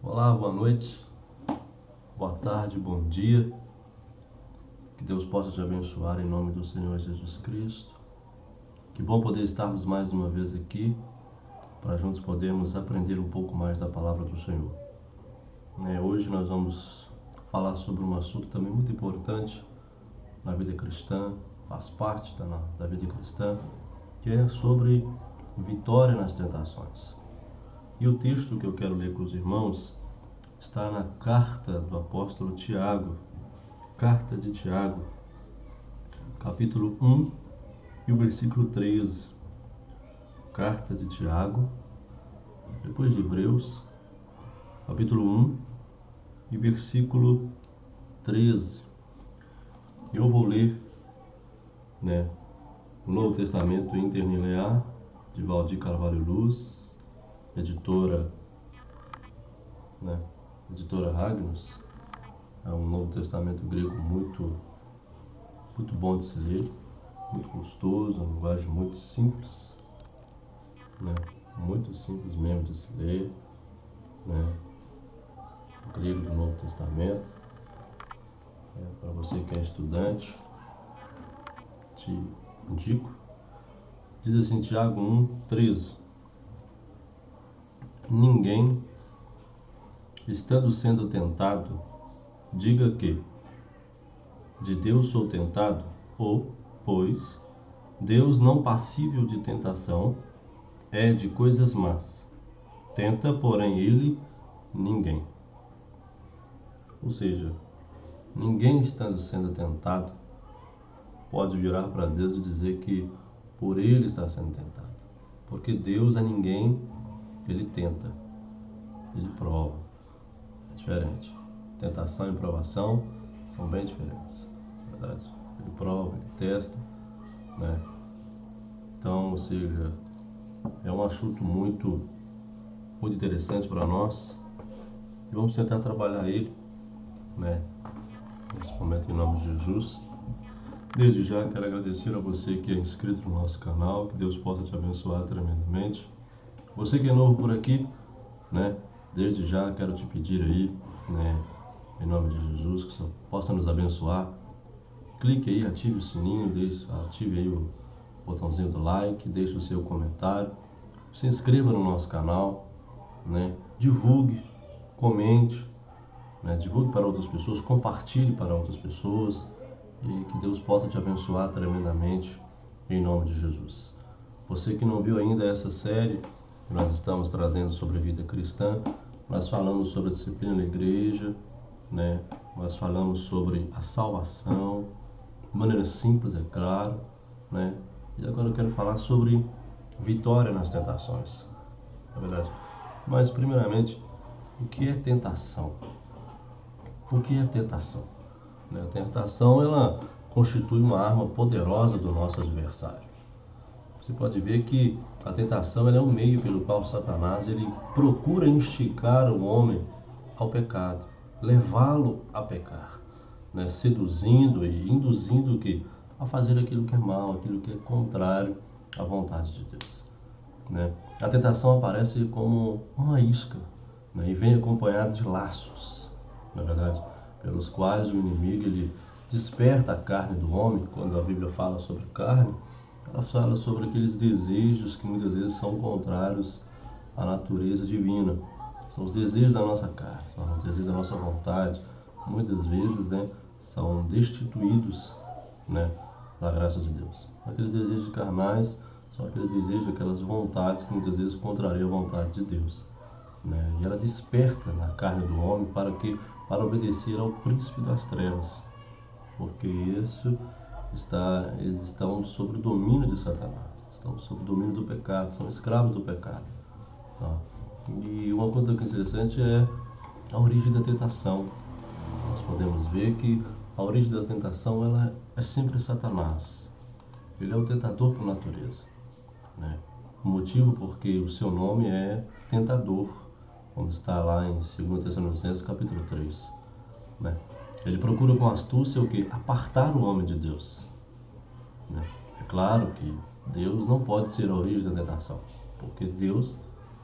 Olá, boa noite, boa tarde, bom dia. Que Deus possa te abençoar em nome do Senhor Jesus Cristo. Que bom poder estarmos mais uma vez aqui para juntos podermos aprender um pouco mais da palavra do Senhor. Hoje nós vamos falar sobre um assunto também muito importante na vida cristã, faz parte da vida cristã, que é sobre vitória nas tentações. E o texto que eu quero ler com os irmãos está na carta do apóstolo Tiago, carta de Tiago, capítulo 1 e o versículo 13. Carta de Tiago, depois de Hebreus, capítulo 1 e versículo 13. Eu vou ler o Novo Testamento Interlinear, de Valdir Carvalho Luz, editora Agnus. É um Novo Testamento grego muito bom de se ler, muito gostoso, uma linguagem muito simples, muito simples mesmo de se ler, o grego do Novo Testamento. Para você que é estudante, te indico. Diz assim, Tiago 1:13: Ninguém, estando sendo tentado, diga que de Deus sou tentado, ou, pois, Deus não passível de tentação é de coisas más. Tenta, porém, ele ninguém. Ou seja, ninguém estando sendo tentado pode virar para Deus e dizer que por ele está sendo tentado. Porque Deus a ninguém, ele tenta, ele prova. É diferente. Tentação e provação são bem diferentes. Verdade? Ele prova, ele testa, Então, ou seja, é um assunto muito interessante para nós e vamos tentar trabalhar ele, nesse momento em nome de Jesus. Desde já quero agradecer a você que é inscrito no nosso canal, que Deus possa te abençoar tremendamente. Você que é novo por aqui, desde já quero te pedir aí, em nome de Jesus, que você possa nos abençoar. Clique aí, ative o sininho, ative aí o botãozinho do like, deixe o seu comentário, se inscreva no nosso canal, divulgue, comente, divulgue para outras pessoas, compartilhe para outras pessoas e que Deus possa te abençoar tremendamente em nome de Jesus. Você que não viu ainda essa série que nós estamos trazendo sobre a vida cristã, nós falamos sobre a disciplina da igreja, nós falamos sobre a salvação, de maneira simples, é claro, E agora eu quero falar sobre vitória nas tentações, na verdade. Mas, primeiramente, o que é tentação? O que é tentação? A tentação, ela constitui uma arma poderosa do nosso adversário. Você pode ver que a tentação ela é um meio pelo qual Satanás ele procura instigar o homem ao pecado, levá-lo a pecar, seduzindo e induzindo a fazer aquilo que é mal, aquilo que é contrário à vontade de Deus. A tentação aparece como uma isca, e vem acompanhada de laços, na verdade, pelos quais o inimigo ele desperta a carne do homem. Quando a Bíblia fala sobre carne, ela fala sobre aqueles desejos que muitas vezes são contrários à natureza divina. São os desejos da nossa carne, são os desejos da nossa vontade. Muitas vezes, são destituídos, da graça de Deus. Aqueles desejos carnais são aqueles desejos, aquelas vontades que muitas vezes contrariam a vontade de Deus. E ela desperta na carne do homem para obedecer ao príncipe das trevas, porque eles estão sob o domínio de Satanás, estão sob o domínio do pecado, são escravos do pecado. E uma coisa interessante é a origem da tentação. Nós podemos ver que a origem da tentação ela é sempre Satanás. Ele é o tentador por natureza. O motivo porque o seu nome é tentador, como está lá em 2 Tessalonicenses capítulo 3. Ele procura com astúcia o quê? Apartar o homem de Deus. É claro que Deus não pode ser a origem da tentação, porque Deus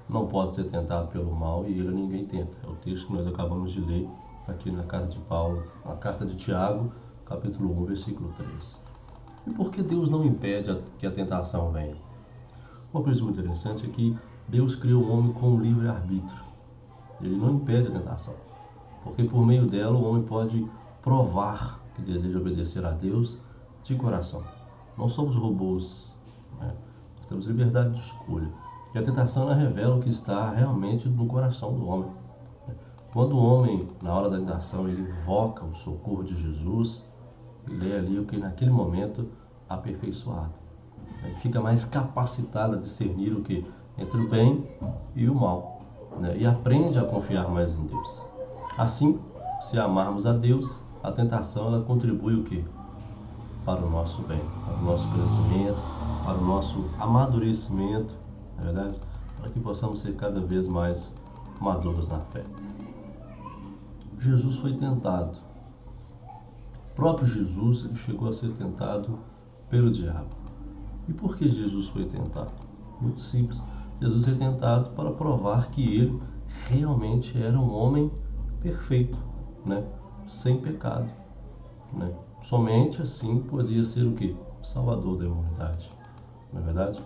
não pode ser tentado pelo mal e ele ninguém tenta. É o texto que nós acabamos de ler aqui na carta de Paulo, a carta de Tiago, capítulo 1, versículo 3. E por que Deus não impede que a tentação venha? Uma coisa muito interessante é que Deus criou o homem com livre arbítrio. Ele não impede a tentação, porque por meio dela o homem pode provar que deseja obedecer a Deus de coração. Não somos robôs, né? Nós temos liberdade de escolha. E a tentação ela revela o que está realmente no coração do homem. Quando o homem, na hora da tentação, ele invoca o socorro de Jesus, ele é ali o que naquele momento aperfeiçoado. Ele fica mais capacitado a discernir o que entre o bem e o mal, né? E aprende a confiar mais em Deus. Assim, se amarmos a Deus, a tentação ela contribui o que? Para o nosso bem, para o nosso crescimento, para o nosso amadurecimento, na verdade, para que possamos ser cada vez mais maduros na fé. Jesus foi tentado. O próprio Jesus ele chegou a ser tentado pelo diabo. E por que Jesus foi tentado? Muito simples. Jesus foi tentado para provar que ele realmente era um homem perfeito, né? Sem pecado, né? Somente assim podia ser o quê? O Salvador da humanidade. Não é verdade?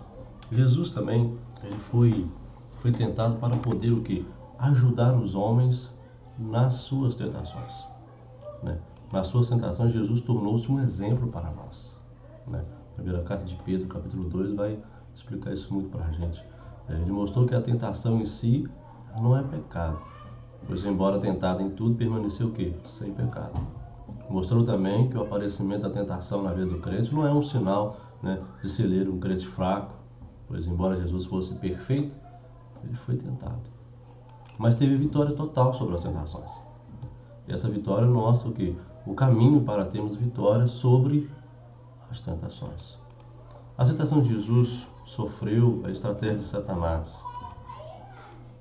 Jesus também ele foi tentado para poder o quê? Ajudar os homens nas suas tentações, né? Nas suas tentações, Jesus tornou-se um exemplo para nós, né? A primeira carta de Pedro, capítulo 2, vai explicar isso muito para a gente. Ele mostrou que a tentação em si não é pecado, pois embora tentado em tudo, permaneceu o quê? Sem pecado. Mostrou também que o aparecimento da tentação na vida do crente não é um sinal, né, de ser ele um crente fraco, pois embora Jesus fosse perfeito, ele foi tentado. Mas teve vitória total sobre as tentações. E essa vitória mostra o quê? O caminho para termos vitória sobre as tentações. A tentação de Jesus sofreu a estratégia de Satanás.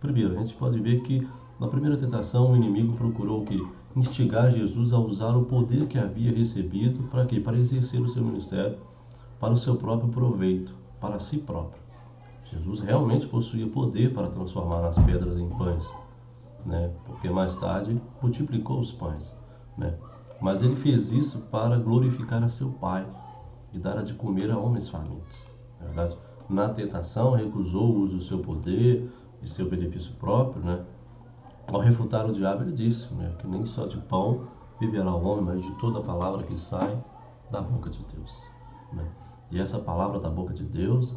Primeiro, a gente pode ver que na primeira tentação o inimigo procurou o quê? Instigar Jesus a usar o poder que havia recebido para quê? Para exercer o seu ministério para o seu próprio proveito, para si próprio. Jesus realmente possuía poder para transformar as pedras em pães, né? Porque mais tarde ele multiplicou os pães, né? Mas ele fez isso para glorificar a seu Pai e dar de comer a homens famintos. Na verdade, na tentação recusou o uso do seu poder e seu benefício próprio, né? Ao refutar o diabo, ele disse, né, que nem só de pão viverá o homem, mas de toda a palavra que sai da boca de Deus, né? E essa palavra da boca de Deus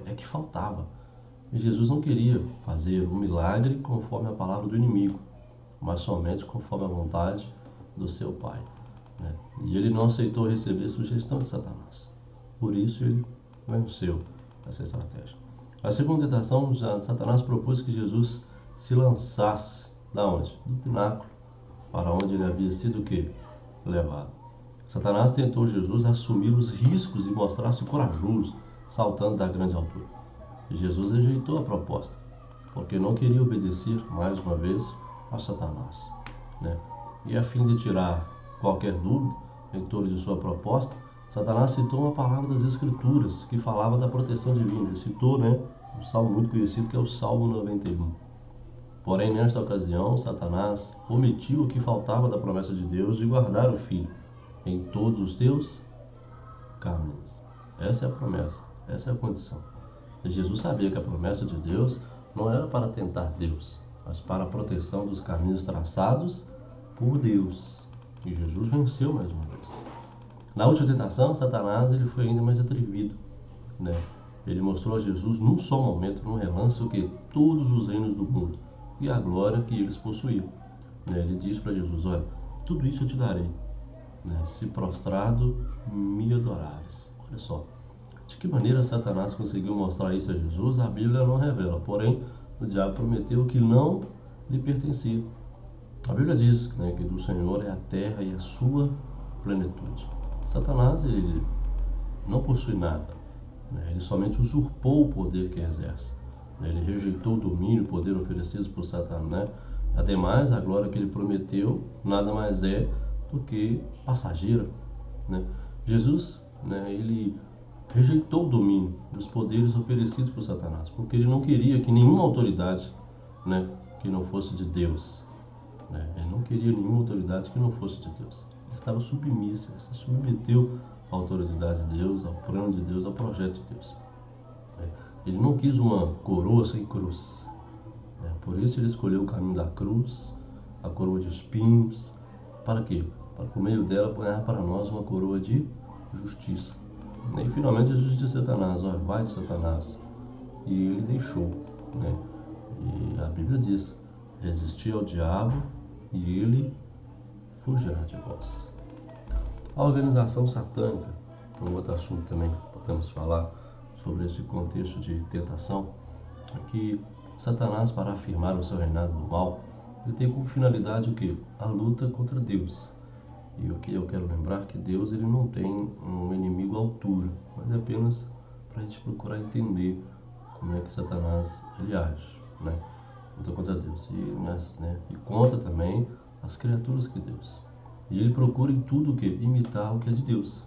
é que faltava. E Jesus não queria fazer um milagre conforme a palavra do inimigo, mas somente conforme a vontade do seu Pai, né? E ele não aceitou receber sugestão de Satanás. Por isso ele venceu essa estratégia. A segunda tentação, Satanás propôs que Jesus se lançasse da onde? Do pináculo, para onde ele havia sido o quê? Levado. Satanás tentou Jesus assumir os riscos e mostrar-se corajoso, saltando da grande altura. E Jesus rejeitou a proposta, porque não queria obedecer, mais uma vez, a Satanás, né? E a fim de tirar qualquer dúvida em torno de sua proposta, Satanás citou uma palavra das Escrituras que falava da proteção divina. Ele citou, né, um salmo muito conhecido que é o Salmo 91. Porém, nesta ocasião, Satanás omitiu o que faltava da promessa de Deus de guardar o Filho em todos os teus caminhos. Essa é a promessa, essa é a condição. E Jesus sabia que a promessa de Deus não era para tentar Deus, mas para a proteção dos caminhos traçados por Deus. E Jesus venceu mais uma vez. Na última tentação, Satanás ele foi ainda mais atrevido, né? Ele mostrou a Jesus num só momento, num relance, o que? Todos os reinos do mundo e a glória que eles possuíam, né? Ele disse para Jesus, olha, tudo isso eu te darei, né, se prostrado me adorares. Olha só, de que maneira Satanás conseguiu mostrar isso a Jesus, a Bíblia não revela, porém o diabo prometeu que não lhe pertencia. A Bíblia diz, né, que do Senhor é a terra e a sua plenitude. Satanás ele não possui nada, né, ele somente usurpou o poder que exerce, né, ele rejeitou o domínio e o poder oferecidos por Satanás, né? Ademais, a glória que ele prometeu nada mais é do que passageira, né? Jesus, né, ele rejeitou o domínio e os poderes oferecidos por Satanás, porque ele não queria que nenhuma autoridade, né, que não fosse de Deus, né, ele não queria nenhuma autoridade que não fosse de Deus. Ele estava submisso, ele se submeteu à autoridade de Deus, ao plano de Deus, ao projeto de Deus. Ele não quis uma coroa sem cruz. Por isso ele escolheu o caminho da cruz, a coroa de espinhos. Para quê? Para por meio dela ganhar para nós uma coroa de justiça. E finalmente a justiça de Satanás, olha, vai de Satanás. E ele deixou, né? E a Bíblia diz, resistir ao diabo e ele fugirá de vós. A organização satânica, um outro assunto também podemos falar sobre esse contexto de tentação, é que Satanás, para afirmar o seu reinado do mal, ele tem como finalidade o quê? A luta contra Deus. E o que eu quero lembrar que Deus ele não tem um inimigo à altura, mas é apenas para a gente procurar entender como é que Satanás ele age, né? Luta contra Deus e contra também as criaturas que Deus. E ele procura em tudo o que? Imitar o que é de Deus.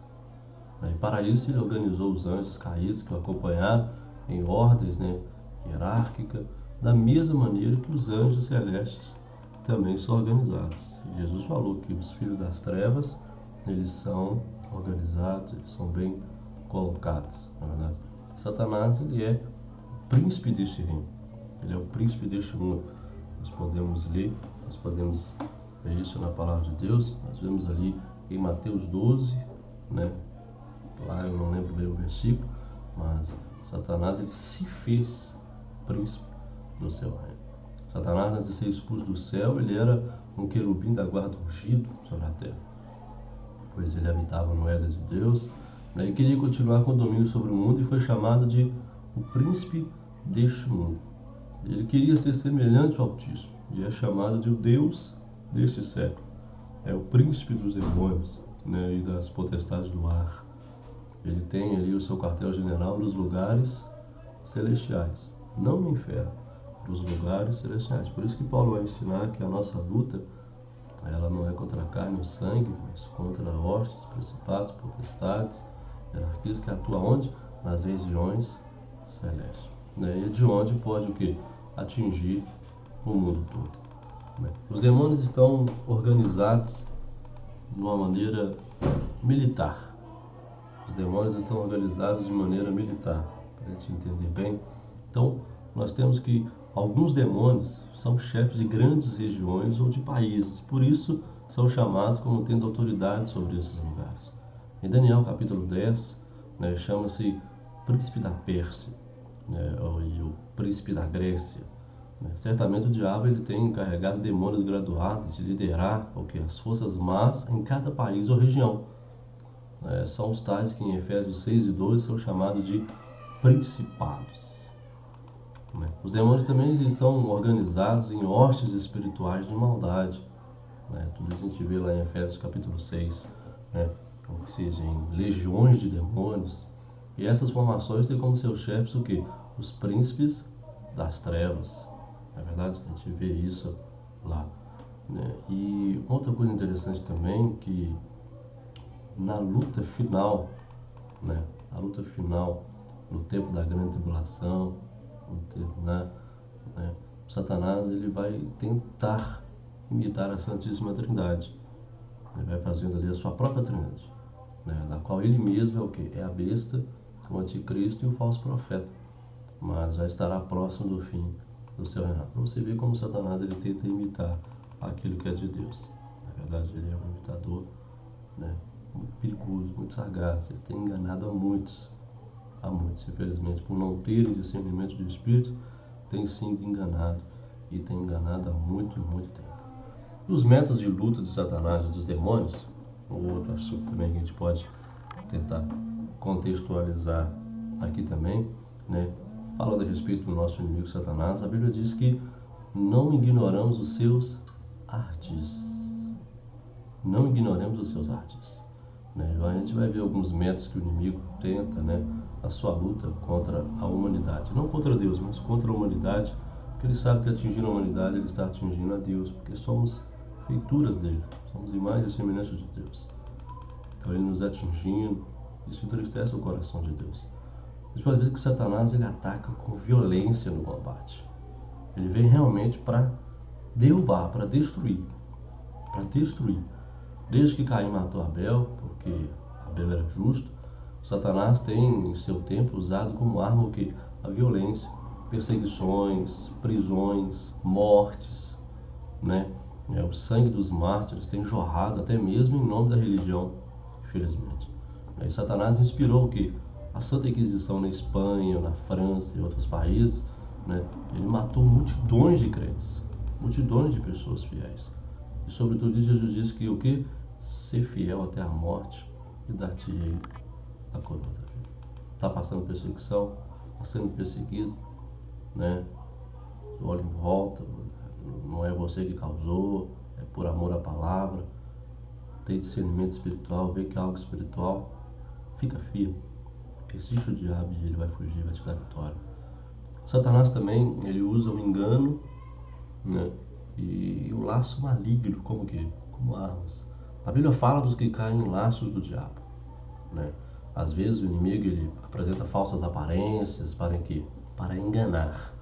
E para isso ele organizou os anjos caídos que o acompanharam em ordens, né, hierárquica, da mesma maneira que os anjos celestes também são organizados. E Jesus falou que os filhos das trevas, eles são organizados, eles são bem colocados, na verdade. Satanás, ele é o príncipe deste reino, ele é o príncipe deste mundo. Nós podemos ler, nós podemos ver isso na palavra de Deus. Nós vemos ali em Mateus 12, né? Lá eu não lembro bem o versículo, mas Satanás ele se fez príncipe do seu reino. Satanás, antes de ser expulso do céu, ele era um querubim da guarda ungido sobre a terra, pois ele habitava no Éden de Deus, né, e queria continuar com o domínio sobre o mundo e foi chamado de o príncipe deste mundo. Ele queria ser semelhante ao Altíssimo e é chamado de o Deus deste século. É o príncipe dos demônios, né, e das potestades do ar. Ele tem ali o seu quartel-general nos lugares celestiais, não no inferno, nos lugares celestiais. Por isso que Paulo vai ensinar que a nossa luta, ela não é contra a carne ou sangue, mas contra hostes, principados, potestades, hierarquias que atuam onde? Nas regiões celestes. Né? E de onde pode o quê? Atingir o mundo todo. Os demônios estão organizados de uma maneira militar. Os demônios estão organizados de maneira militar, para a gente entender bem. Então, nós temos que alguns demônios são chefes de grandes regiões ou de países, por isso são chamados como tendo autoridade sobre esses lugares. Em Daniel capítulo 10, né, chama-se príncipe da Pérsia, né, e o príncipe da Grécia. Certamente o diabo ele tem encarregado demônios graduados de liderar as forças más em cada país ou região. São os tais que em Efésios 6 e 12 são chamados de principados. Os demônios também estão organizados em hostes espirituais de maldade. Tudo isso a gente vê lá em Efésios capítulo 6, ou seja, em legiões de demônios. E essas formações têm como seus chefes o quê? Os príncipes das trevas. É verdade? A gente vê isso lá. E outra coisa interessante também, que na luta final, a luta final, no tempo da grande tribulação, no tempo, Satanás ele vai tentar imitar a Santíssima Trindade. Ele vai fazendo ali a sua própria Trindade, na qual ele mesmo é o quê? É a besta, o anticristo e o falso profeta. Mas já estará próximo do fim do seu reinado. Para você ver como Satanás ele tenta imitar aquilo que é de Deus. Na verdade, ele é um imitador, muito perigoso, muito sagaz. Ele tem enganado a muitos, infelizmente, por não terem discernimento de espírito, tem sido enganado e tem enganado há muito, muito tempo. Os métodos de luta de Satanás e dos demônios, outro assunto também que a gente pode tentar contextualizar aqui também, falando a respeito do nosso inimigo Satanás, a Bíblia diz que não ignoramos os seus artes. Não ignoremos os seus artes. A gente vai ver alguns métodos que o inimigo tenta, a sua luta contra a humanidade. Não contra Deus, mas contra a humanidade, porque ele sabe que atingindo a humanidade, ele está atingindo a Deus, porque somos feituras dele, somos imagens e semelhanças de Deus. Então ele nos atingindo, Isso entristece o coração de Deus. Você pode ver que Satanás ele ataca com violência no combate. Ele vem realmente para derrubar, para destruir. Para destruir. Desde que Caim matou Abel, porque Abel era justo, Satanás tem em seu tempo usado como arma o quê? A violência, perseguições, prisões, mortes, né? O sangue dos mártires tem jorrado até mesmo em nome da religião, infelizmente. E Satanás inspirou o quê? A Santa Inquisição na Espanha, na França e outros países, né? Ele matou multidões de crentes, multidões de pessoas fiéis. E sobretudo Jesus disse que o quê? Ser fiel até a morte e dar-te-ei a coroa da vida. Está passando perseguição, está sendo perseguido, né? Olha em volta, não é você que causou, é por amor à palavra. Tem discernimento espiritual, vê que é algo espiritual, fica firme. Resiste o diabo e ele vai fugir, vai te dar vitória. Satanás também, ele usa o engano, né? E o laço maligno, como que? Como armas. A Bíblia fala dos que caem em laços do diabo, né? Às vezes o inimigo ele apresenta falsas aparências para quê? Para enganar.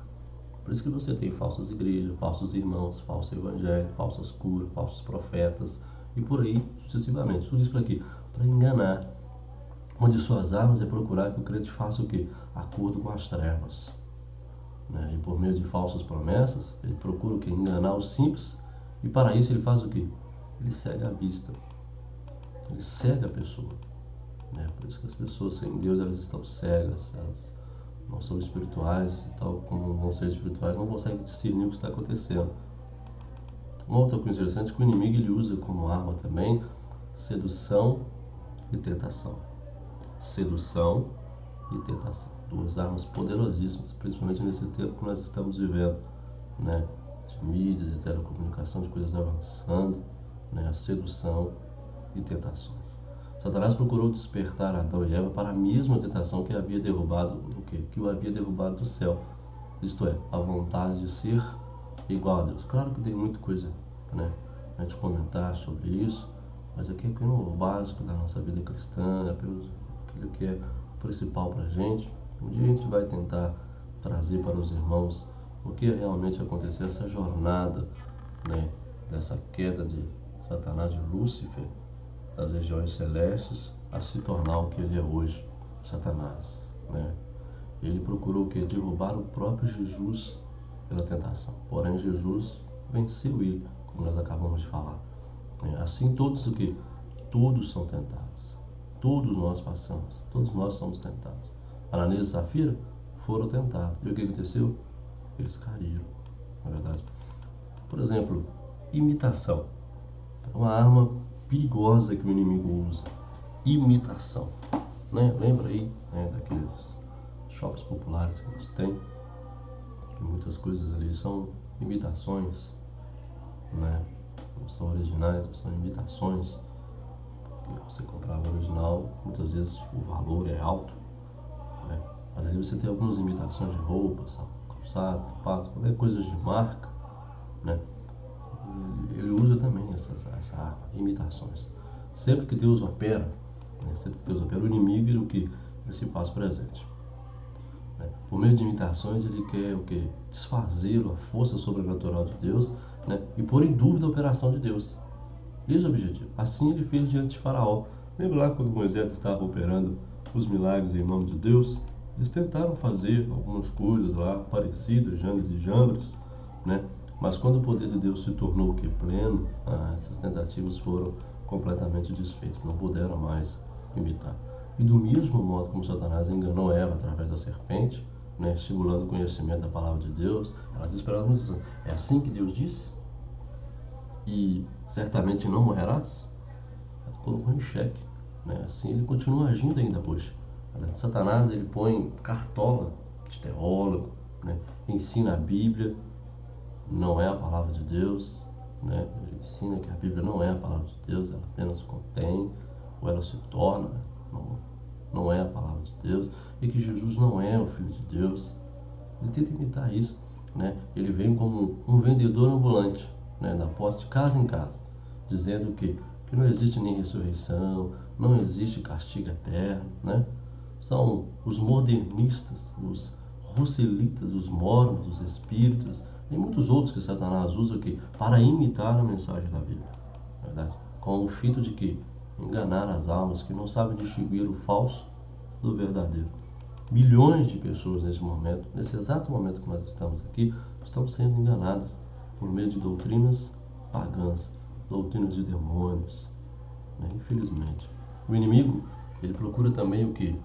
Por isso que você tem falsas igrejas, falsos irmãos, falso evangelho, falsas curas, falsos profetas e por aí sucessivamente. Tudo isso para quê? Para enganar. Uma de suas armas é procurar que o crente faça o quê? Acordo com as trevas, né? E por meio de falsas promessas, ele procura o quê? Enganar os simples e para isso ele faz o quê? Ele cega a vista. Ele cega a pessoa, né? Por isso que as pessoas sem Deus elas estão cegas, elas não são espirituais, e tal como não ser espirituais, não conseguem discernir o que está acontecendo. Uma outra coisa interessante é que o inimigo ele usa como arma também sedução e tentação. Sedução e tentação. Duas armas poderosíssimas, principalmente nesse tempo que nós estamos vivendo, né? De mídias e telecomunicação, de coisas avançando, né? A sedução e tentações. Satanás procurou despertar Adão e Eva para a mesma tentação que havia derrubado o quê? Que o havia derrubado do céu. Isto é, a vontade de ser igual a Deus. Claro que tem muita coisa, né, a gente comentar sobre isso, mas aqui é o básico da nossa vida cristã, é aquilo que é principal para a gente. Um dia a gente vai tentar trazer para os irmãos o que realmente aconteceu, essa jornada, né, dessa queda de Satanás, de Lúcifer, das regiões celestes, a se tornar o que ele é hoje, Satanás, né? Ele procurou o que? Derrubar o próprio Jesus pela tentação. Porém, Jesus venceu ele, como nós acabamos de falar. Assim, todos o que? Todos são tentados. Todos nós passamos. Todos nós somos tentados. Ananias e Safira foram tentados. E o que aconteceu? Eles caíram, na verdade. Por exemplo, imitação. É uma arma perigosa que o inimigo usa. Imitação, né? Lembra aí, né, daqueles shoppings populares que a gente tem, que muitas coisas ali são imitações, né? Não são originais, são imitações. Porque você comprar o original, muitas vezes o valor é alto, né? Mas ali você tem algumas imitações de roupas, calçado, sapato, qualquer coisa de marca, né? Ele usa também essa arma, imitações. Sempre que Deus opera, né? Sempre que Deus opera, o inimigo ele se faz presente, né? Por meio de imitações ele quer o que? Desfazê-lo, a força sobrenatural de Deus, né? E pôr em dúvida a operação de Deus. Esse é o objetivo. Assim ele fez diante de Faraó. Lembra lá quando Moisés estava operando os milagres em nome de Deus? Eles tentaram fazer algumas coisas lá parecidas, Janes e Jambres, né? Mas quando o poder de Deus se tornou o que? Pleno, essas tentativas foram completamente desfeitas, não puderam mais imitar. E do mesmo modo como Satanás enganou Eva através da serpente, né, estimulando o conhecimento da palavra de Deus, ela diz para ela muitas vezes, é assim que Deus disse? E certamente não morrerás? Ela colocou em xeque, né? Assim ele continua agindo ainda hoje. Satanás ele põe cartola de teólogo, né? Ensina a Bíblia, não é a palavra de Deus, né? Ele ensina que a Bíblia não é a palavra de Deus, ela apenas contém, ou ela se torna, não é a palavra de Deus, e que Jesus não é o Filho de Deus. Ele tenta imitar isso, né? Ele vem como um vendedor ambulante, né? Da porta de casa em casa, dizendo que que não existe nem ressurreição, não existe castigo eterno, né? São os modernistas, os russelitas, os mormons, os espíritas, e muitos outros que Satanás usa aqui para imitar a mensagem da Bíblia, verdade? Com o fito de que enganar as almas que não sabem distinguir o falso do verdadeiro. Milhões de pessoas nesse momento, nesse exato momento que nós estamos aqui, estão sendo enganadas por meio de doutrinas pagãs, doutrinas de demônios, né? Infelizmente. O inimigo, ele procura também o quê?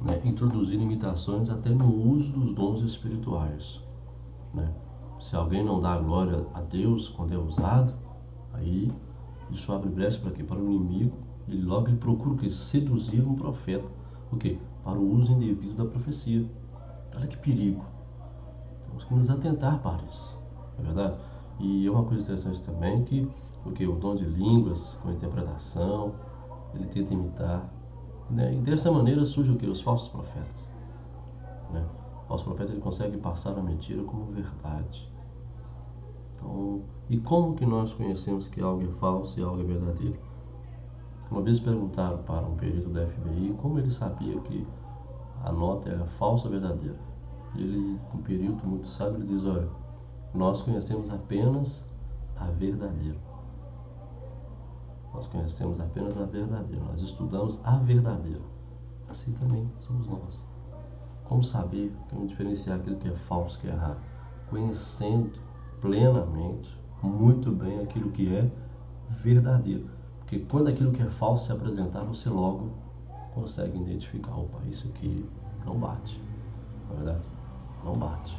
Né? Introduzir limitações até no uso dos dons espirituais, né? Se alguém não dá glória a Deus quando é usado, aí isso abre brecha para quê? Para o inimigo. Ele logo ele procura o quê? Seduzir um profeta. O quê? Para o uso indevido da profecia. Olha que perigo. Temos que nos atentar para isso, não é verdade? E é uma coisa interessante também que o dom de línguas com interpretação, ele tenta imitar, né? E dessa maneira surge o quê? Os falsos profetas, né? O falso profeta, ele consegue passar a mentira como verdade. Então, e como que nós conhecemos que algo é falso e algo é verdadeiro? Uma vez perguntaram para um perito da FBI como ele sabia que a nota era falsa ou verdadeira. Ele, um perito muito sábio, ele diz: olha, nós conhecemos apenas a verdadeira. Nós conhecemos apenas a verdadeira. Nós estudamos a verdadeira. Assim também somos nós. Como saber, como diferenciar aquilo que é falso, que é errado? Conhecendo plenamente, muito bem, aquilo que é verdadeiro. Porque quando aquilo que é falso se apresentar, você logo consegue identificar: opa, isso aqui não bate. Na verdade, não bate.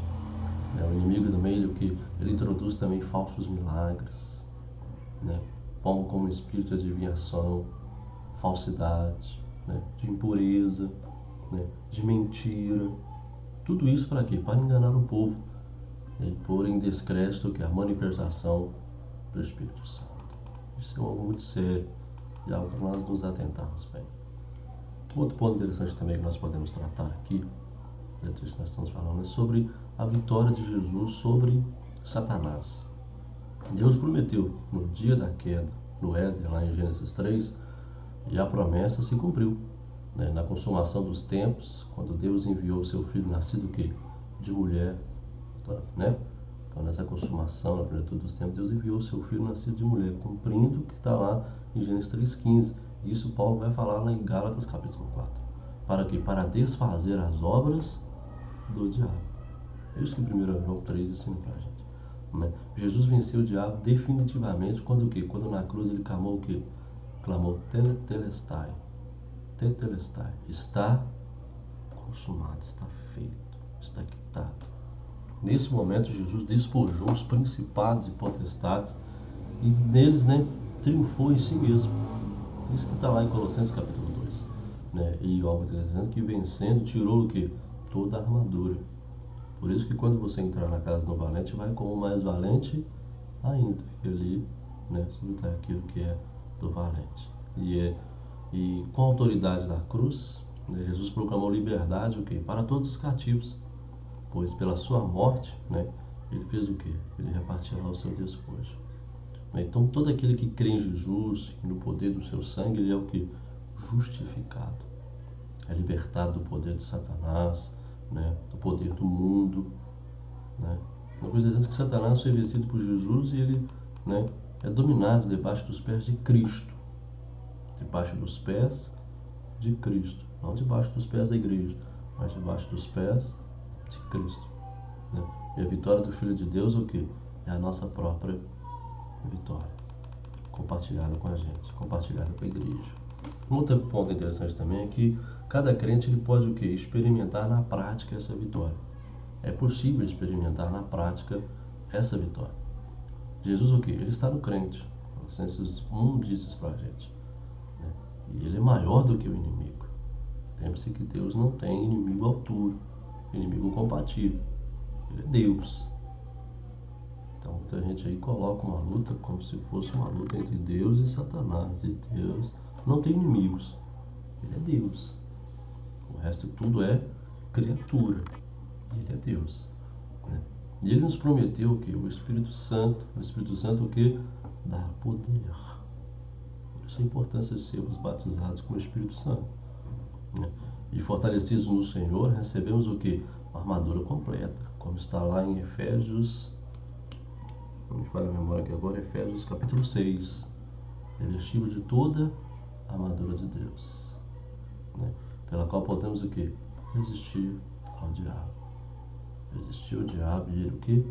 O inimigo também, ele introduz também falsos milagres, né? Como espírito de adivinhação, falsidade, né? De impureza, né? De mentira. Tudo isso para quê? Para enganar o povo, né? E pôr em descrédito que é a manifestação do Espírito Santo. Isso é algo muito sério e algo para nós nos atentarmos bem. Outro ponto interessante também que nós podemos tratar aqui, dentro disso que nós estamos falando, é sobre a vitória de Jesus sobre Satanás. Deus prometeu no dia da queda, no Éden, lá em Gênesis 3, e a promessa se cumpriu, né? Na consumação dos tempos, quando Deus enviou o seu filho nascido que de mulher, né? Então, nessa consumação, na plenitude dos tempos, Deus enviou o seu filho nascido de mulher, cumprindo o que está lá em Gênesis 3,15. Isso Paulo vai falar lá em Gálatas capítulo 4. Para quê? Para desfazer as obras do diabo. É isso que 1 João 3 ensina para a gente, né? Jesus venceu o diabo definitivamente quando o quê? Quando na cruz ele clamou o quê? Clamou tetelestai. Tetelestai. Está consumado, está feito, está quitado. Nesse momento Jesus despojou os principados e potestades e neles, né, triunfou em si mesmo. Isso que está lá em Colossenses capítulo 2, né? E algo interessante que vencendo tirou o quê? Toda a armadura. Por isso que quando você entrar na casa do valente, vai como o mais valente ainda. E ali, né, está aquilo que é do valente. E com a autoridade da cruz, né, Jesus proclamou liberdade o quê? Para todos os cativos. Pois pela sua morte, né, ele fez o quê? Ele repartirá o seu despojo. Então todo aquele que crê em Jesus e no poder do seu sangue, ele é o quê? Justificado. É libertado do poder de Satanás, né, do poder do mundo, né? Uma coisa é que Satanás foi vencido por Jesus e ele, né, é dominado debaixo dos pés de Cristo. Debaixo dos pés de Cristo. Não debaixo dos pés da igreja, mas debaixo dos pés de Cristo, né? E a vitória do Filho de Deus é o quê? É a nossa própria vitória, compartilhada com a gente, compartilhada com a igreja. Um outro ponto interessante também é que cada crente ele pode o quê? Experimentar na prática essa vitória. É possível experimentar na prática essa vitória. Jesus o quê? Ele está no crente. Colossenses 1 diz isso para a gente, né? E ele é maior do que o inimigo. Lembre-se que Deus não tem inimigo à altura, inimigo compatível. Ele é Deus. Então muita gente aí coloca uma luta como se fosse uma luta entre Deus e Satanás. E Deus não tem inimigos. Ele é Deus. O resto tudo é criatura. Ele é Deus, né? E ele nos prometeu o quê? O Espírito Santo. O Espírito Santo o quê? Dá poder. O Isso é a importância de sermos batizados com o Espírito Santo, né? E fortalecidos no Senhor, recebemos o quê? Uma armadura completa, como está lá em Efésios, não me falha a memória aqui agora, Efésios capítulo 6, revestido de toda a armadura de Deus, né? Pela qual podemos o quê? Resistir ao diabo. Resistir ao diabo e ele o quê?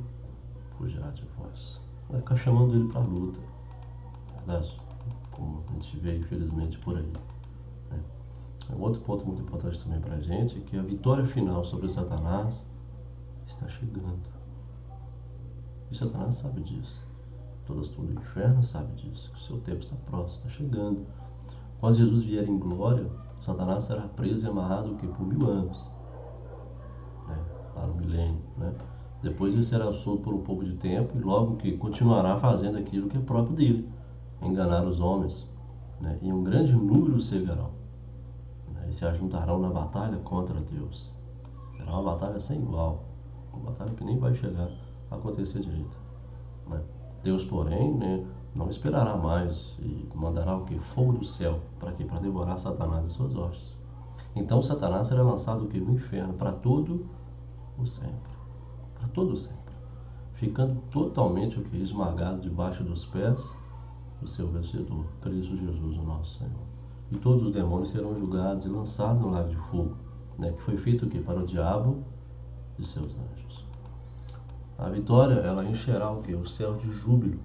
Fugirá de vós. Vai ficar chamando ele para a luta, verdade? Como a gente vê infelizmente por aí, né? Um outro ponto muito importante também para a gente é que a vitória final sobre Satanás está chegando. E Satanás sabe disso. Toda as turmas do inferno sabe disso, que o seu tempo está próximo, está chegando. Quando Jesus vier em glória, Satanás será preso e amarrado o quê? Por 1000 anos, né? Lá no milênio, né? Depois ele será solto por um pouco de tempo e logo que continuará fazendo aquilo que é próprio dele, enganar os homens, né? E um grande número cegarão, né? E se ajuntarão na batalha contra Deus. Será uma batalha sem igual, uma batalha que nem vai chegar a acontecer direito, né? Deus, porém, né, não esperará mais e mandará o que? Fogo do céu. Para quê? Para devorar Satanás e suas hostes. Então Satanás será lançado o que? No inferno, para todo o sempre. Para todo o sempre. Ficando totalmente o que? Esmagado debaixo dos pés do seu vencedor, Cristo Jesus, o nosso Senhor. E todos os demônios serão julgados e lançados no lago de fogo, né, que foi feito o que? Para o diabo e seus anjos. A vitória, ela encherá o que? O céu de júbilo.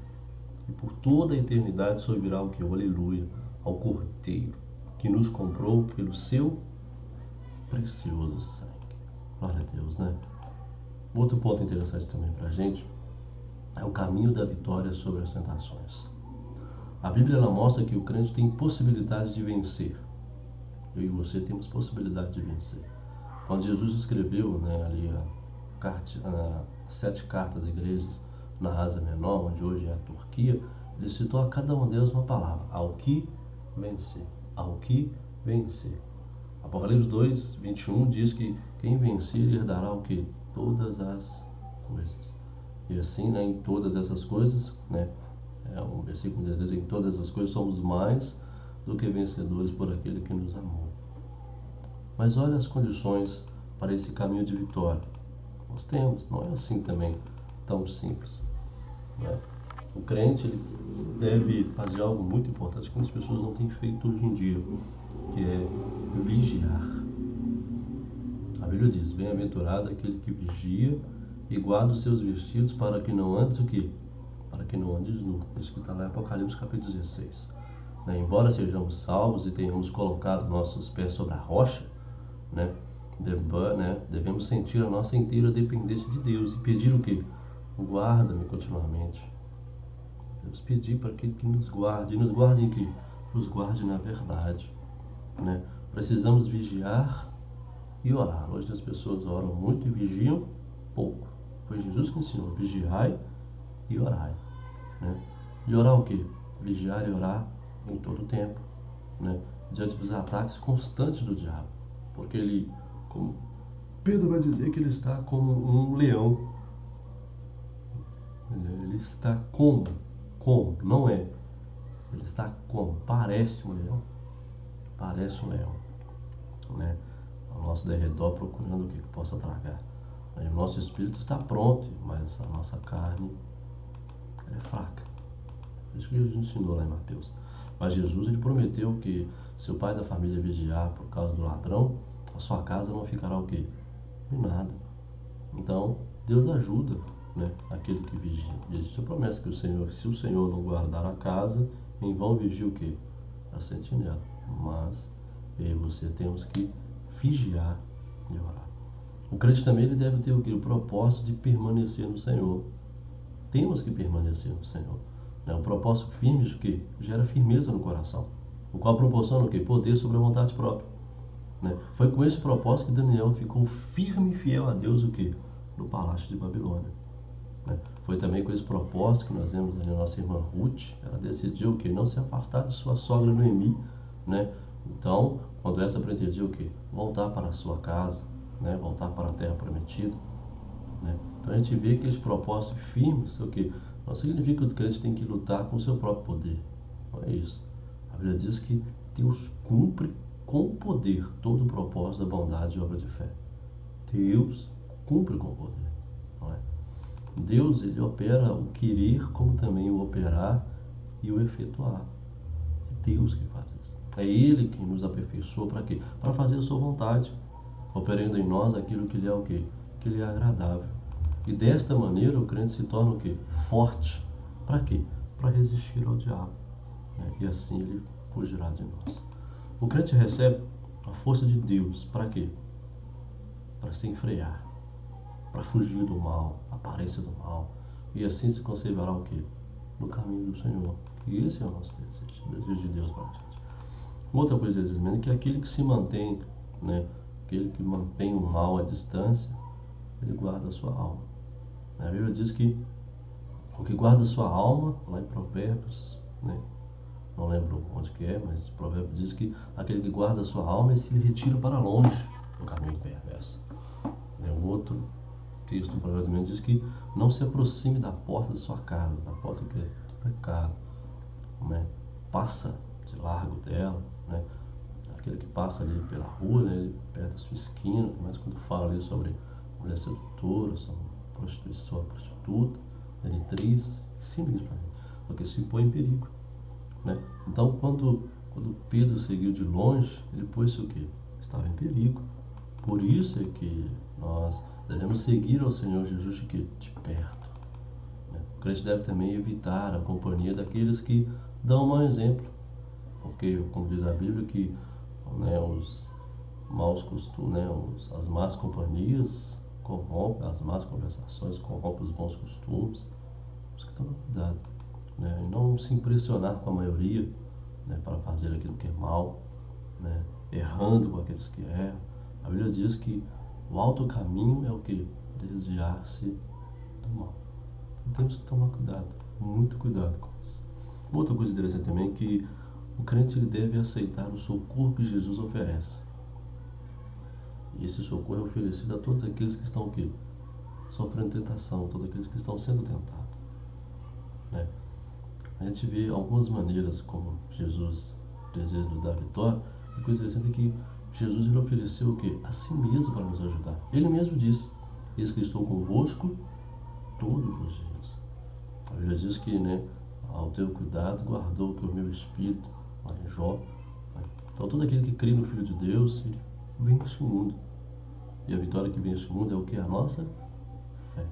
E por toda a eternidade subirá o que? O aleluia ao Cordeiro, que nos comprou pelo seu precioso sangue. Glória a Deus, né? Outro ponto interessante também para a gente é o caminho da vitória sobre as tentações. A Bíblia, ela mostra que o crente tem possibilidade de vencer. Eu e você temos possibilidade de vencer. Quando Jesus escreveu, né, ali as 7 cartas às igrejas na Ásia Menor, onde hoje é a Turquia, ele citou a cada uma delas uma palavra: ao que vencer, ao que vencer. Apocalipse 2, 21 diz que quem vencer herdará o que? Todas as coisas. E assim, né, em todas essas coisas, né, é um versículo que diz: em todas as coisas somos mais do que vencedores por aquele que nos amou. Mas olha as condições para esse caminho de vitória. Nós temos, não é assim também tão simples, né? O crente, ele deve fazer algo muito importante que muitas pessoas não têm feito hoje em dia, que é vigiar. A Bíblia diz: bem-aventurado aquele que vigia e guarda os seus vestidos para que não andes o quê? Para que não andes nu. Isso que está lá em Apocalipse capítulo 16. Né? Embora sejamos salvos e tenhamos colocado nossos pés sobre a rocha, né, devemos sentir a nossa inteira dependência de Deus e pedir o quê? Guarda-me continuamente. Devemos pedir para aquele que nos guarde. E nos guarde em quê? Nos guarde na verdade, né? Precisamos vigiar e orar. Hoje as pessoas oram muito e vigiam pouco. Foi Jesus que ensinou: vigiai e orai, né? E orar o quê? Vigiar e orar em todo o tempo, né? Diante dos ataques constantes do diabo. Porque ele, como Pedro vai dizer, que ele está como um leão. Ele está como? Não é. Ele está como? Parece um leão. Parece um leão, né? Ao nosso derredor, procurando o que possa tragar. Aí o nosso espírito está pronto, mas a nossa carne é fraca. Isso que Jesus ensinou lá em Mateus. Mas Jesus, ele prometeu que se o pai da família vigiar por causa do ladrão, a sua casa não ficará o quê? Nada. Então, Deus ajuda, né, aquele que vigia. Existe a promessa que o Senhor, se o Senhor não guardar a casa, em vão vigia o quê? A sentinela. Mas eu e você temos que vigiar e orar. O crente também, ele deve ter o quê? O propósito de permanecer no Senhor. Temos que permanecer no Senhor. Um propósito firme que gera firmeza no coração, o qual proporciona o quê? Poder sobre a vontade própria, né? Foi com esse propósito que Daniel ficou firme e fiel a Deus, o quê? No palácio de Babilônia, né? Foi também com esse propósito que nós vemos ali a nossa irmã Ruth. Ela decidiu o quê? Não se afastar de sua sogra Noemi, né? Então, quando essa pretendia o quê? Voltar para a sua casa, né? Voltar para a terra prometida, né? Então a gente vê que esse propósito firme, o quê? Não significa que o crente tem que lutar com o seu próprio poder. Não é isso. A Bíblia diz que Deus cumpre com poder todo o propósito da bondade e obra de fé. Deus cumpre com poder, não é? Deus, ele opera o querer como também o operar e o efetuar. É Deus que faz isso. É Ele que nos aperfeiçoa para quê? Para fazer a sua vontade, operando em nós aquilo que lhe é o quê? Que lhe é agradável. E desta maneira o crente se torna o quê? Forte. Para quê? Para resistir ao diabo. Né? E assim ele fugirá de nós. O crente recebe a força de Deus. Para quê? Para se enfrear, para fugir do mal, da aparência do mal. E assim se conservará o quê? No caminho do Senhor. E esse é o nosso desejo, o desejo de Deus para a gente. Outra coisa é que aquele que se mantém, né, aquele que mantém o mal à distância, ele guarda a sua alma. A Bíblia diz que o que guarda a sua alma, lá em Provérbios, né, não lembro onde que é, mas o provérbio diz que aquele que guarda a sua alma, ele se retira para longe do caminho perverso. Um outro texto do provérbio também diz que não se aproxime da porta da sua casa, da porta que é pecado, né? Passa de largo dela, né? Aquele que passa ali pela rua, né? Ele perto da sua esquina, mas quando fala ali sobre mulher sedutora, sobre prostituta, meretriz, simples para mim, porque se põe em perigo, né? Então, quando Pedro seguiu de longe, ele pôs-se o quê? Estava em perigo. Por isso é que nós devemos seguir ao Senhor Jesus de perto. Né? O crente deve também evitar a companhia daqueles que dão mau exemplo, porque, como diz a Bíblia, que, né, os maus costumes, né, as más companhias corrompem, as más conversações corrompem os bons costumes. Temos que tomar cuidado, né, e não se impressionar com a maioria, né, para fazer aquilo que é mal, né, errando com aqueles que erram. A Bíblia diz que o alto caminho é o que? Desviar-se do mal. Então temos que tomar cuidado, muito cuidado com isso. Outra coisa interessante também é que o crente ele deve aceitar o socorro que Jesus oferece. E esse socorro é oferecido a todos aqueles que estão o quê? Sofrendo tentação, todos aqueles que estão sendo tentados. Né? A gente vê algumas maneiras como Jesus deseja nos dar vitória. E coisa interessante é que Jesus ele ofereceu o quê? A si mesmo para nos ajudar. Ele mesmo disse: eis que estou convosco todos os dias. A Bíblia diz que, né, ao teu cuidado guardou que o meu espírito, lá em Jó. Né? Então todo aquele que crê no Filho de Deus, ele vence o mundo. E a vitória que vence o mundo é o que? A nossa fé.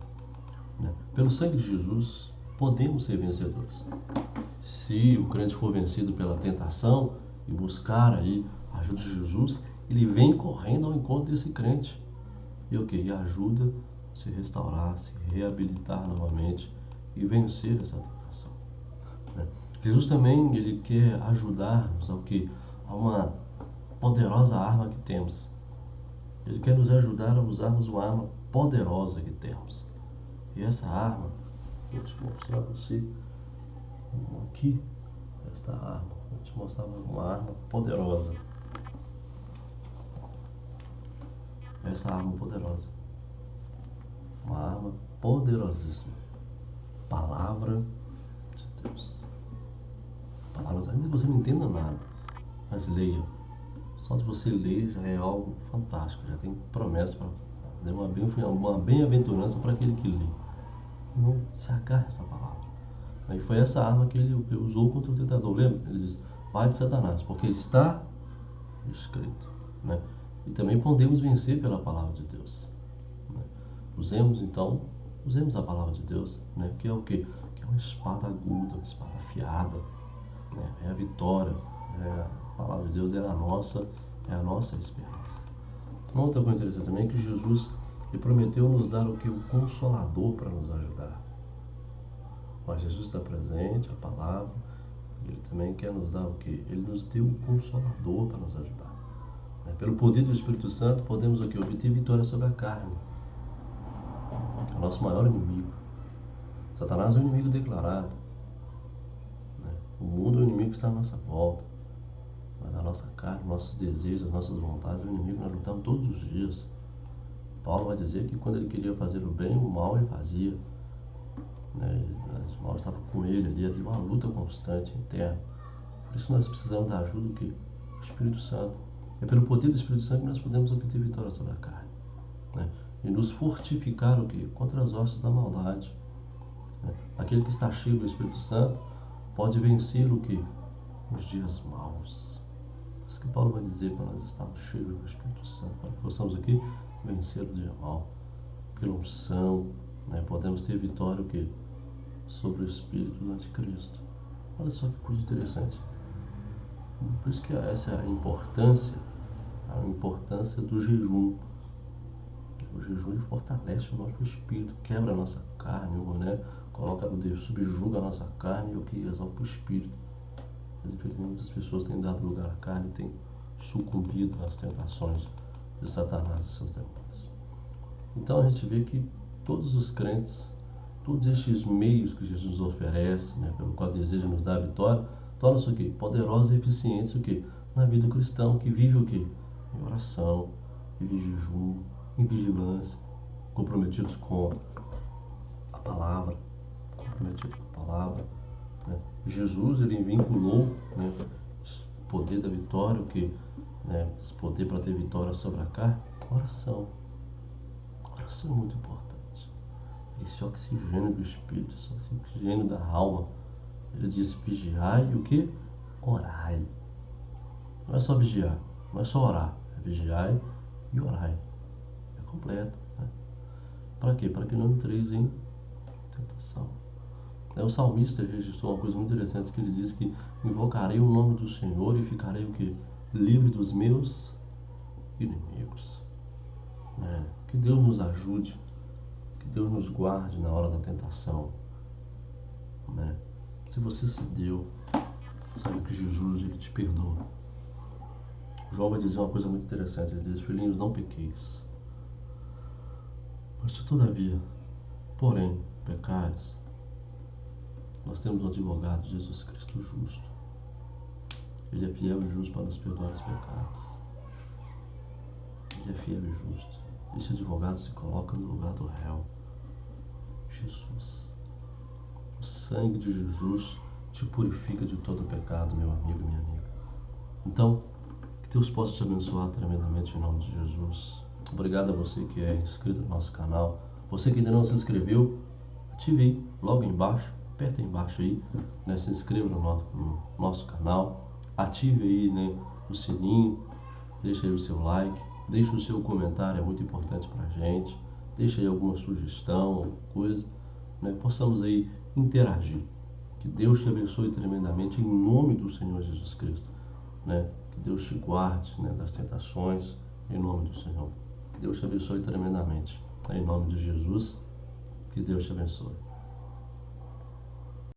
Né? Pelo sangue de Jesus, podemos ser vencedores. Se o crente for vencido pela tentação e buscar aí a ajuda de Jesus, ele vem correndo ao encontro desse crente. E o que? E ajuda a se restaurar, se reabilitar novamente e vencer essa tentação. Né? Jesus também, ele quer ajudar-nos ao que? A uma poderosa arma que temos. Ele quer nos ajudar a usarmos uma arma poderosa que temos. E essa arma, vou te mostrar para você aqui, esta arma. Vou te mostrar uma arma poderosa. Essa arma poderosa. Uma arma poderosíssima. Palavra de Deus. Palavra, ainda que você não entenda nada, mas leia. Só de você ler já é algo fantástico, já tem promessa para dar uma bem-aventurança para aquele que lê. Não se agarre essa palavra. E foi essa arma que ele usou contra o tentador. Lembra? Ele diz: vai de Satanás, porque está escrito. Né? E também podemos vencer pela palavra de Deus. Né? Usemos a palavra de Deus, né? Que é o quê? Que é uma espada aguda, uma espada afiada. Né? É a vitória. A palavra de Deus é a nossa esperança. Uma outra coisa interessante também é que Jesus ele prometeu nos dar o que? O Consolador para nos ajudar. Mas Jesus está presente, a palavra, ele também quer nos dar o que? Ele nos deu um Consolador para nos ajudar. Pelo poder do Espírito Santo, podemos o que? Obter vitória sobre a carne, que é o nosso maior inimigo. Satanás é o inimigo declarado. O mundo é o inimigo que está à nossa volta. Mas a nossa carne, nossos desejos, as nossas vontades, o inimigo nós lutamos todos os dias. Paulo vai dizer que quando ele queria fazer o bem, o mal ele fazia. O mal estava com ele ali, havia uma luta constante interna. Por isso nós precisamos da ajuda do quê? Do Espírito Santo. É pelo poder do Espírito Santo que nós podemos obter vitória sobre a carne, né? E nos fortificar o quê? Contra as hostes da maldade, né? Aquele que está cheio do Espírito Santo pode vencer o quê? Os dias maus. Isso que Paulo vai dizer para nós estarmos cheios do Espírito Santo, para que possamos aqui vencer o dia mau. Pela unção, né? Podemos ter vitória o quê? Sobre o espírito do anticristo. Olha só que coisa interessante. Por isso que essa é a importância do jejum. O jejum ele fortalece o nosso espírito, quebra a nossa carne, né? Subjuga a nossa carne e o que exalta o espírito. Mas infelizmente muitas pessoas têm dado lugar à carne e têm sucumbido às tentações de Satanás e seus demônios. Então a gente vê que todos os crentes, todos estes meios que Jesus nos oferece, né, pelo qual deseja nos dar a vitória, tornam-se o quê? Poderosos e eficientes o quê? Na vida do cristão, que vive o quê? Em oração, vive em jejum, em vigilância, comprometidos com a palavra, né? Jesus, ele vinculou, né, o poder da vitória, o que, né, esse poder para ter vitória sobre a carne, oração. Oração é muito importante. Esse oxigênio do espírito, esse oxigênio da alma. Ele diz: vigiai e o que? Orai. Não é só vigiar, não é só orar, é vigiai e orai. É completo, né? Para quê? Para que não entreis em tentação. O salmista registrou uma coisa muito interessante, que ele diz que invocarei o nome do Senhor e ficarei o quê? Livre dos meus inimigos. Né? Que Deus nos ajude, que Deus nos guarde na hora da tentação. Né? Se você se deu, sabe que Jesus ele te perdoa. João vai dizer uma coisa muito interessante, ele diz: filhinhos, não pequeis. Mas se todavia, porém, pecares, nós temos um advogado, Jesus Cristo justo. Ele é fiel e justo para nos perdoar os pecados. Ele é fiel e justo. Esse advogado se coloca no lugar do réu. Jesus. O sangue de Jesus te purifica de todo pecado, meu amigo e minha amiga. Então, que Deus possa te abençoar tremendamente em nome de Jesus. Obrigado a você que é inscrito no nosso canal. Você que ainda não se inscreveu, ative aí, logo embaixo, aperta aí embaixo aí, né? Se inscreva no nosso canal. Ative aí, né, o sininho, deixa aí o seu like, deixa o seu comentário, é muito importante pra gente. Deixa aí alguma sugestão, alguma coisa, né? Possamos aí interagir. Que Deus te abençoe tremendamente em nome do Senhor Jesus Cristo, né? Que Deus te guarde, né, das tentações em nome do Senhor. Que Deus te abençoe tremendamente em nome de Jesus. Que Deus te abençoe.